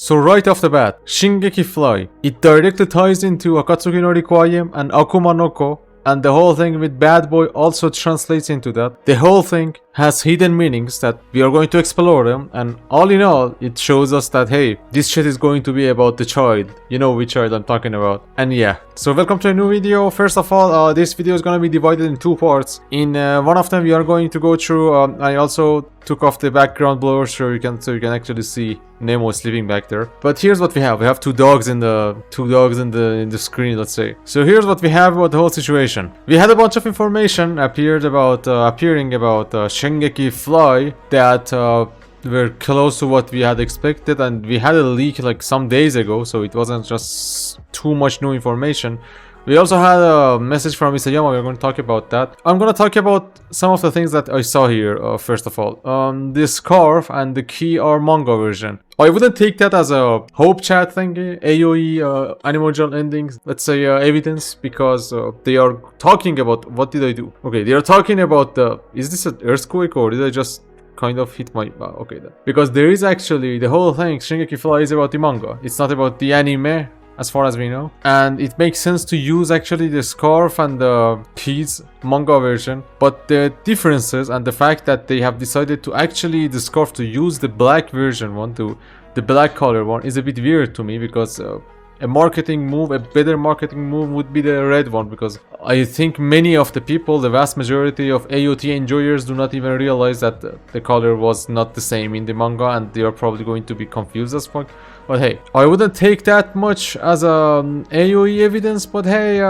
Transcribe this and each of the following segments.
So right off the bat, Shingeki FLY, it directly ties into Akatsuki no Requiem and Akuma no Ko, and the whole thing with Bad Boy also translates into that. The whole thing has hidden meanings that we are going to explore them, and all in all, it shows us that hey, this shit is going to be about the child. You know which child I'm talking about. And yeah, so welcome to a new video. First of all, this video is gonna be divided in two parts. In one of them, we are going to go through. I also took off the background blur so you can actually see Nemo sleeping back there. But here's what we have. We have two dogs in the screen, let's say. So here's what we have about the whole situation. We had a bunch of information appearing about Shingeki FLY that were close to what we had expected, and we had a leak like some days ago, so it wasn't just too much new information. We also had a message from Isayama. We're going to talk about that. I'm going to talk about some of the things that I saw here, first of all. This scarf and the key are manga version. I wouldn't take that as a hope chat thingy, AOE, animal journal endings, let's say evidence, because they are talking about, what did I do? Okay, they are talking about is this an earthquake or did I just kind of hit my, okay then. Because there is actually, the whole thing, Shingeki FLY is about the manga. It's not about the anime, as far as we know, and it makes sense to use actually the scarf and the keys manga version, but the differences and the fact that they have decided to actually the scarf to use the black version one, to the black color one, is a bit weird to me, because a marketing move, a better marketing move would be the red one, because I think many of the people, the vast majority of AOT enjoyers, do not even realize that the color was not the same in the manga, and they are probably going to be confused as fuck. But hey, I wouldn't take that much as AOE evidence, but hey,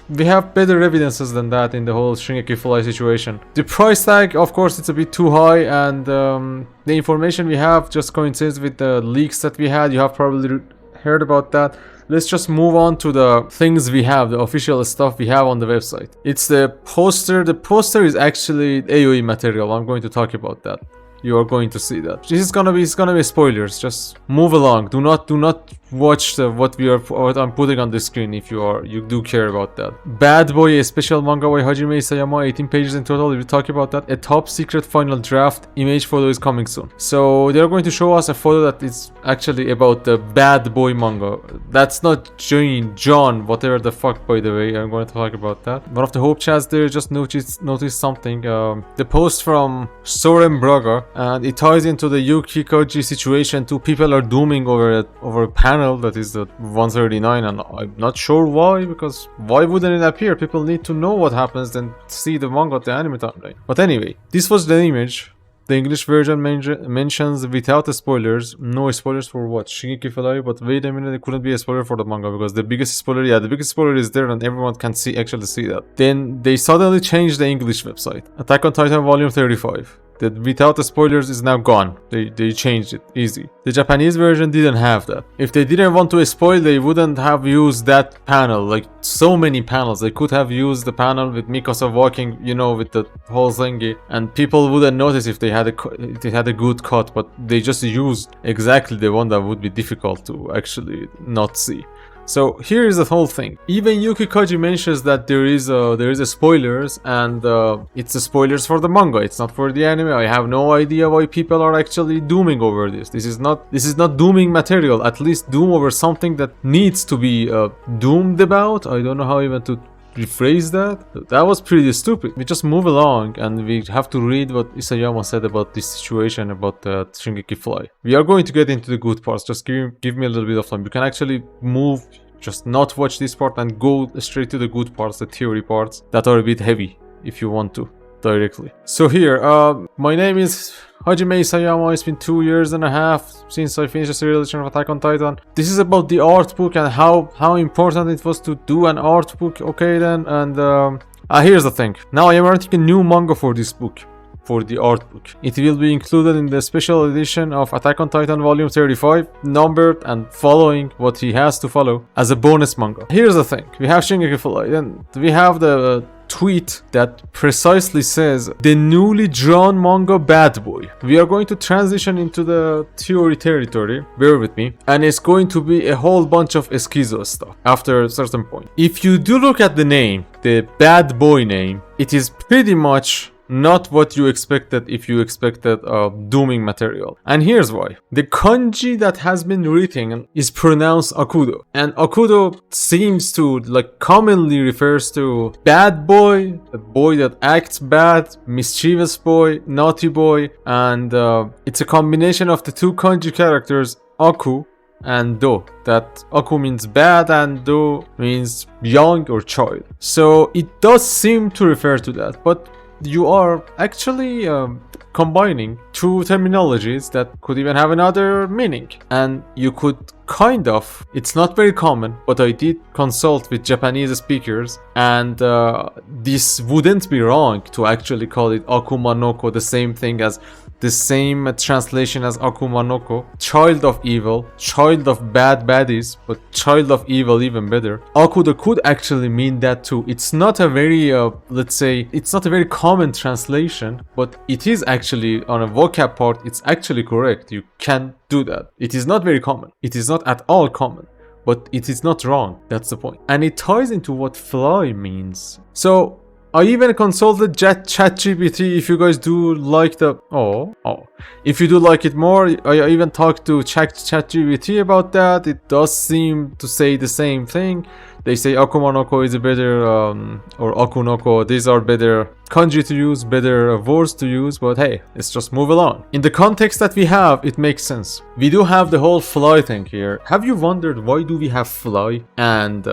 we have better evidences than that in the whole Shingeki FLY situation. The price tag, of course, it's a bit too high, and the information we have just coincides with the leaks that we had. You have probably heard about that. Let's just move on to the things we have, the official stuff we have on the website. It's the poster. The poster is actually AOE material. I'm going to talk about that. You are going to see that. This is gonna be spoilers. Just move along. Do not watch what I'm putting on the screen if you do care about that. Bad Boy, a special manga by Hajime Isayama, 18 pages in total. We'll talk about that. A top secret final draft image photo is coming soon. So they're going to show us a photo that is actually about the Bad Boy manga. That's not John, whatever the fuck, by the way. I'm going to talk about that. One of the hope chats there just noticed something. The post from Soren Braga, and it ties into the Yuki Koji situation. Two people are dooming over a panel that is the 139, and I'm not sure why, because why wouldn't it appear? People need to know what happens, then see the manga, the anime timeline. But anyway, this was the image. The English version mentions without spoilers. No spoilers for what? Shingeki FLY, but wait a minute, it couldn't be a spoiler for the manga, because the biggest spoiler, the biggest spoiler is there and everyone can actually see that. Then they suddenly changed the English website. Attack on Titan Volume 35. That without the spoilers is now gone. They changed it. Easy. The Japanese version didn't have that. If they didn't want to spoil, they wouldn't have used that panel. Like so many panels. They could have used the panel with Mikasa walking, you know, with the whole thingy, and people wouldn't notice if they had a good cut, but they just used exactly the one that would be difficult to actually not see. So here is the whole thing. Even Yuki Koji mentions that there is a spoilers, and it's a spoilers for the manga. It's not for the anime. I have no idea why people are actually dooming over this. This is not dooming material. At least doom over something that needs to be doomed about. I don't know how even to rephrase that. That was pretty stupid. We just move along and we have to read what Isayama said about this situation, about Shingeki FLY. We are going to get into the good parts. Just give me a little bit of time. You can actually move, just not watch this part and go straight to the good parts, the theory parts that are a bit heavy if you want to directly. So here, my name is Hajime Isayama. It's been 2.5 years since I finished the serial edition of Attack on Titan. This is about the art book and how important it was to do an art book. Okay then, and here's the thing. Now I am writing a new manga for this book, for the art book. It will be included in the special edition of Attack on Titan Volume 35, numbered and following what he has to follow as a bonus manga. Here's the thing. We have Shingeki FLY, then we have the tweet that precisely says the newly drawn manga Bad Boy. We are going to transition into the theory territory, bear with me, and it's going to be a whole bunch of schizo stuff after a certain point. If you do look at the name, the Bad Boy name, it is pretty much not what you expected if you expected dooming material. And here's why. The kanji that has been written is pronounced akudo, and akudo seems to like commonly refers to bad boy, a boy that acts bad, mischievous boy, naughty boy, and it's a combination of the two kanji characters aku and do. That aku means bad and do means young or child. So it does seem to refer to that, but you are actually combining two terminologies that could even have another meaning. And you could kind of, it's not very common, but I did consult with Japanese speakers, and this wouldn't be wrong to actually call it Akuma Noko, the same thing as the same translation as Akuma Noko, child of evil, child of bad baddies, but child of evil even better. Akudo could actually mean that too. It's not a very, let's say, it's not a very common translation, but it is actually, on a vocab part, it's actually correct. You can do that. It is not very common. It is not at all common, but it is not wrong. That's the point. And it ties into what fly means. So, I even consulted ChatGPT if you guys do like the... If you do like it more, I even talked to ChatGPT about that. It does seem to say the same thing. They say Akuma Noko is a better, or Akunoko, these are better kanji to use, better words to use, but hey, let's just move along. In the context that we have, it makes sense. We do have the whole fly thing here. Have you wondered why do we have fly? And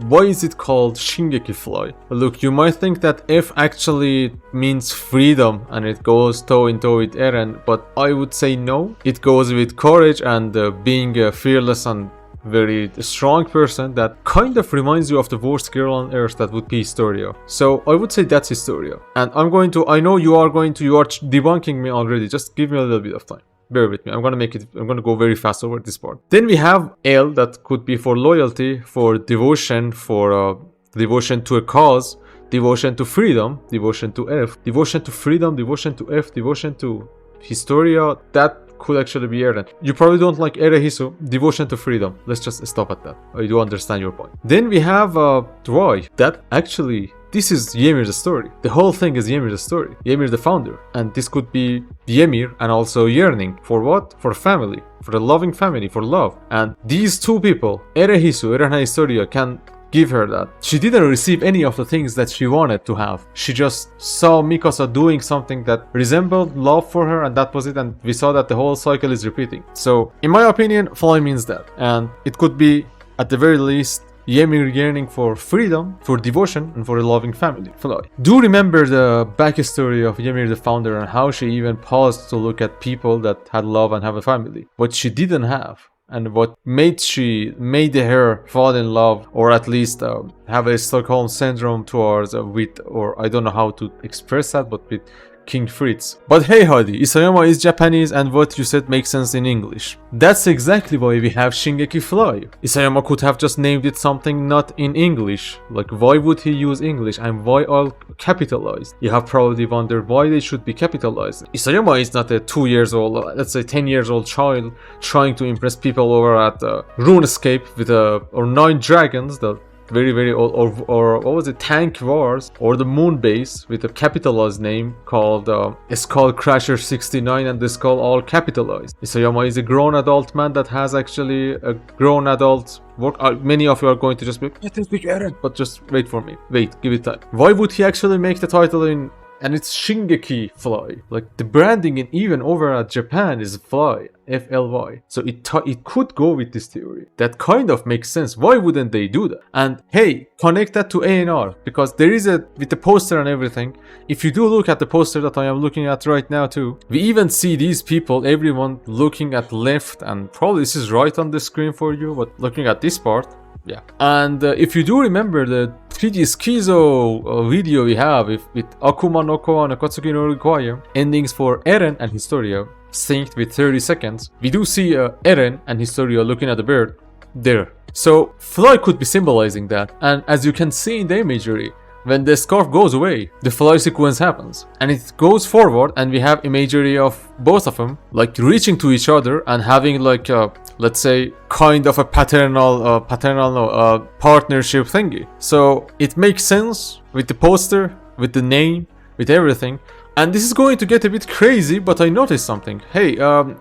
why is it called Shingeki FLY? Look, you might think that F actually means freedom and it goes toe in toe with Eren, but I would say no. It goes with courage and being fearless and very strong person that kind of reminds you of the worst girl on earth, that would be Historia. So I would say that's Historia. And I know you are debunking me already, just give me a little bit of time. Bear with me, I'm gonna go very fast over this part. Then we have L, that could be for loyalty, for devotion, for devotion to a cause, devotion to freedom, devotion to F, devotion to freedom, devotion to F, devotion to Historia. That could actually be Eren. You probably don't like Erehisu, devotion to freedom. Let's just stop at that. I do understand your point. Then we have Y, that actually, this is Ymir the story. The whole thing is Ymir the story. Ymir the founder. And this could be Ymir and also yearning. For what? For family. For a loving family. For love. And these two people, Erehisu, Eren and Historia, can give her that. She didn't receive any of the things that she wanted to have. She just saw Mikasa doing something that resembled love for her, and that was it. And we saw that the whole cycle is repeating. So, in my opinion, fly means that. And it could be, at the very least, Ymir yearning for freedom, for devotion, and for a loving family. Fly. Do remember the backstory of Ymir the founder and how she even paused to look at people that had love and have a family. What she didn't have. And what made her fall in love, or at least have a Stockholm syndrome towards or I don't know how to express that, but with King Fritz. But hey Hadi, Isayama is Japanese and what you said makes sense in English. That's exactly why we have Shingeki FLY. Isayama could have just named it something not in English. Like, why would he use English and why all capitalized? You have probably wondered why they should be capitalized. Isayama is not a 2 years old, let's say 10 years old child trying to impress people over at RuneScape with or 9 dragons, the very old, or what was it, Tank Wars, or the Moon Base with a capitalized name called Skull Crasher 69, and this Skull all capitalized. Isayama is a grown adult man that has actually a grown adult work. Many of you are going to just be, let him speak Eren, but just wait for me. Wait, give it time. Why would he actually make the title in, and it's Shingeki FLY. Like, the branding in even over at Japan is FLY, FLY. So it could go with this theory. That kind of makes sense. Why wouldn't they do that? And hey, connect that to ANR, because there is with the poster and everything. If you do look at the poster that I am looking at right now too, we even see these people, everyone looking at left, and probably this is right on the screen for you, but looking at this part. Yeah, and if you do remember the 3D Schizo video we have with Akuma Noko and Akatsuki no Requiem, endings for Eren and Historia, synced with 30 seconds, we do see Eren and Historia looking at the bird there. So fly could be symbolizing that, and as you can see in the imagery, when the scarf goes away, the fly sequence happens, and it goes forward, and we have imagery of both of them like reaching to each other and having like let's say kind of a paternal partnership thingy. So it makes sense with the poster, with the name, with everything. And this is going to get a bit crazy, but I noticed something. Hey,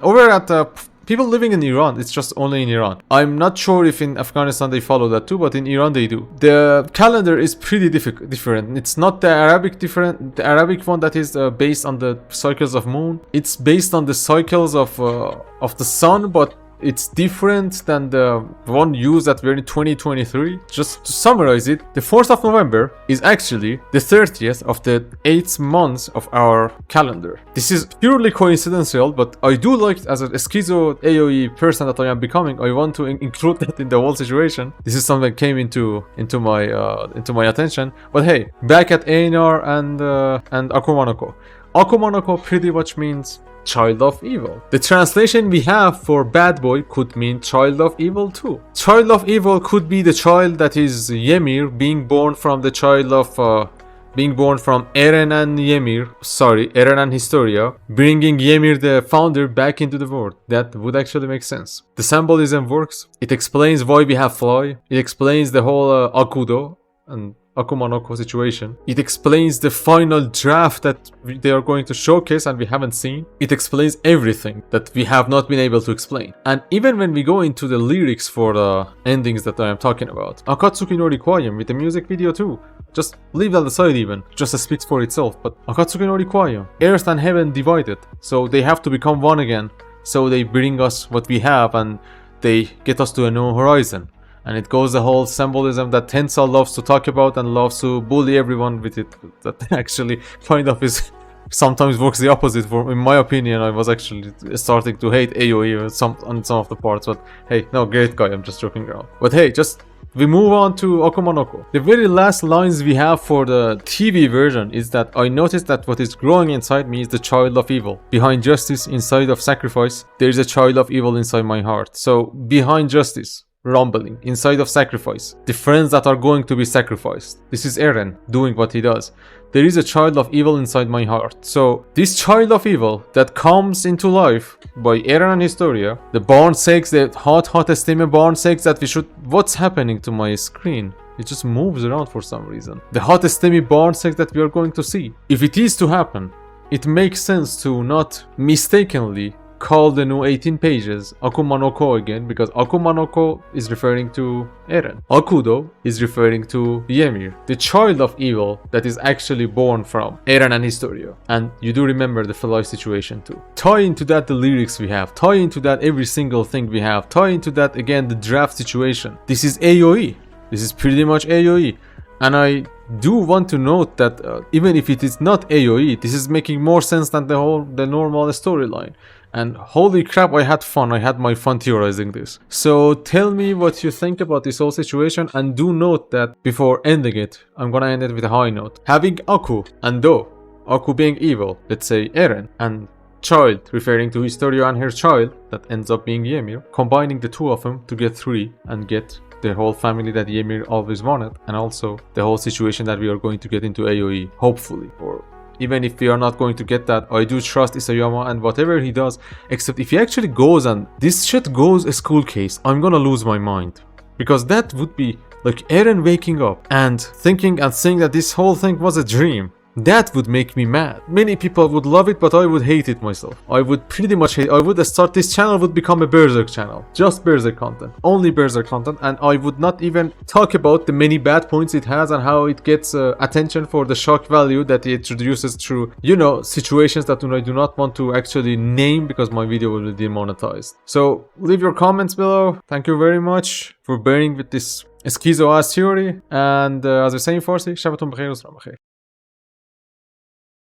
over at people living in Iran, it's just only in Iran. I'm not sure if in Afghanistan they follow that too, but in Iran they do. The calendar is pretty different. It's not the Arabic one that is based on the cycles of moon. It's based on the cycles of the sun, but it's different than the one used that we're in 2023. Just to summarize it, the 4th of November is actually the 30th of the 8th month of our calendar. This is purely coincidental, but I do like, as a schizo AOE person that I am becoming, I want to include that in the whole situation. This is something that came into my attention. But hey, back at ANR and Akuma no Ko. Akuma no Ko pretty much means child of evil. The translation we have for bad boy could mean child of evil too. Child of evil could be the child that is Ymir being born from the child of Eren and Ymir, Eren and Historia, bringing Ymir the founder back into the world. That would actually make sense. The symbolism works. It explains why we have Fly. It explains the whole Akudo and Akuma no Ko situation. It explains the final draft that they are going to showcase and we haven't seen. It explains everything that we have not been able to explain. And even when we go into the lyrics for the endings that I am talking about, Akatsuki no Requiem with the music video too. Just leave that aside even, just speaks for itself. But Akatsuki no Requiem, earth and heaven divided, so they have to become one again. So they bring us what we have and they get us to a new horizon. And it goes the whole symbolism that Tensei loves to talk about and loves to bully everyone with it. That actually kind of is sometimes works the opposite. In my opinion, I was actually starting to hate AOE on some of the parts. But hey, no, great guy, I'm just joking around. But hey, we move on to Akuma no Ko. The very last lines we have for the TV version is that I noticed that what is growing inside me is the child of evil. Behind justice, inside of sacrifice, there is a child of evil inside my heart. So behind justice, rumbling, inside of sacrifice, the friends that are going to be sacrificed. This is Eren doing what he does. There is a child of evil inside my heart. So this child of evil that comes into life by Eren and Historia, the born sakes, the hot esteem born sakes that we should... What's happening to my screen? It just moves around for some reason. The hot esteem born sakes that we are going to see. If it is to happen, it makes sense to not mistakenly call the new 18 pages Akuma no Ko again, because Akuma no Ko is referring to Eren. Akudo is referring to Ymir, the child of evil that is actually born from Eren and Historia. And you do remember the Fly situation too. Tie into that the lyrics we have, tie into that every single thing we have, tie into that again the draft situation. This is AOE. This is pretty much AOE. And I do want to note that even if it is not AOE, this is making more sense than the normal storyline. And holy crap, I had fun. I had my fun theorizing this. So tell me what you think about this whole situation, and do note that before ending it, I'm gonna end it with a high note. Having Aku and Do, Aku being evil, let's say Eren, and child, referring to Historia and her child, that ends up being Ymir, combining the two of them to get 3 and get the whole family that Ymir always wanted, and also the whole situation that we are going to get into AOE, hopefully, or even if we are not going to get that, I do trust Isayama and whatever he does, except if he actually goes and this shit goes a school case, I'm gonna lose my mind. Because that would be like Eren waking up and thinking and saying that this whole thing was a dream. That would make me mad. Many people would love it, but I would hate it myself. I would pretty much hate it. I would start this channel would become a Berserk channel. Just Berserk content. Only Berserk content. And I would not even talk about the many bad points it has and how it gets attention for the shock value that it introduces through, you know, situations that I do not want to actually name because my video will be demonetized. So leave your comments below. Thank you very much for bearing with this schizo ass theory. And as I say in Farsi, Shabbatun B'khair, Usram B'khair.